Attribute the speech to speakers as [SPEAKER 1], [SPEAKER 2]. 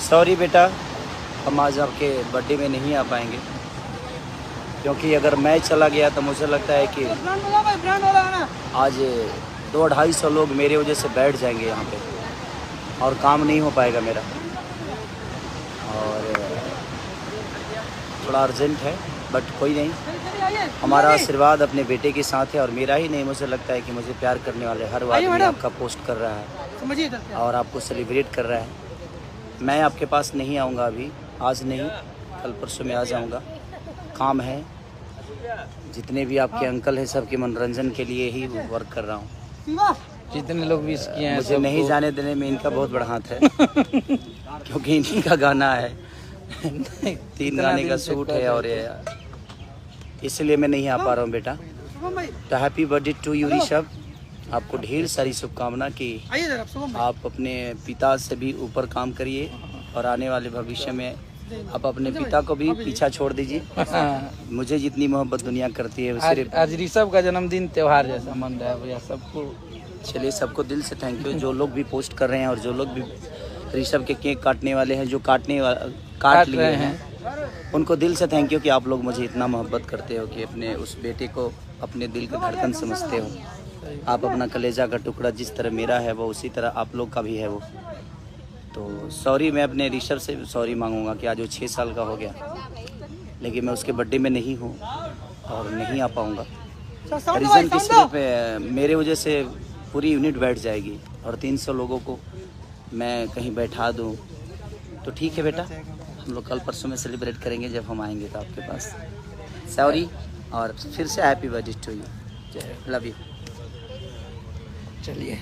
[SPEAKER 1] Sorry बेटा, हम आज आपके बर्थडे में नहीं आ पाएंगे, क्योंकि अगर मैं चला गया तो मुझे लगता है कि आज 200-250 लोग मेरे वजह से बैठ जाएंगे यहाँ पे और काम नहीं हो पाएगा मेरा। और थोड़ा अर्जेंट है, बट कोई नहीं, हमारा आशीर्वाद अपने बेटे के साथ है। और मेरा ही नहीं, मुझे लगता है कि मुझे प्यार करने वाले हर आदमी आपका पोस्ट कर रहा है और आपको सेलिब्रेट कर रहा है। मैं आपके पास नहीं आऊँगा अभी, आज नहीं, कल परसों में आ जाऊँगा। काम है, जितने भी आपके अंकल हैं सबके मनोरंजन के लिए ही वर्क कर रहा हूँ।
[SPEAKER 2] जितने लोग विश किए हैं
[SPEAKER 1] मुझे नहीं जाने देने में इनका बहुत बड़ा हाथ है क्योंकि इन्हीं का गाना है 3 गाने का शूट है और इसलिए मैं नहीं आ पा रहा हूँ बेटा। तो happy birthday to you Rishabh, आपको ढेर सारी शुभकामना कि आप अपने पिता से भी ऊपर काम करिए और आने वाले भविष्य में आप अपने पिता को भी पीछा छोड़ दीजिए। मुझे जितनी मोहब्बत दुनिया करती है सिर्फ
[SPEAKER 2] आज ऋषभ का जन्मदिन त्योहार जैसा मन रहा है भैया सबको।
[SPEAKER 1] चलिए, सबको दिल से थैंक यू, जो लोग भी पोस्ट कर रहे हैं और जो लोग भी ऋषभ के केक काटने वाले हैं, जो काट लिए हैं, उनको दिल से थैंक यू कि आप लोग मुझे इतना मोहब्बत करते हो कि अपने उस बेटे को अपने दिल का धड़कन समझते हो। आप अपना कलेजा का टुकड़ा जिस तरह मेरा है वो उसी तरह आप लोग का भी है वो। तो सॉरी, मैं अपने ऋषभ से सॉरी मांगूंगा कि आज वो 6 साल का हो गया, लेकिन मैं उसके बर्थडे में नहीं हूँ और नहीं आ पाऊँगा। रीज़न कि सिर्फ मेरे वजह से पूरी यूनिट बैठ जाएगी और 300 लोगों को मैं कहीं बैठा दूँ। तो ठीक है बेटा, हम लोग कल परसों में सेलिब्रेट करेंगे जब हम आएंगे तो आपके पास। सॉरी, और फिर से happy birthday to you, love you.
[SPEAKER 2] चलिए।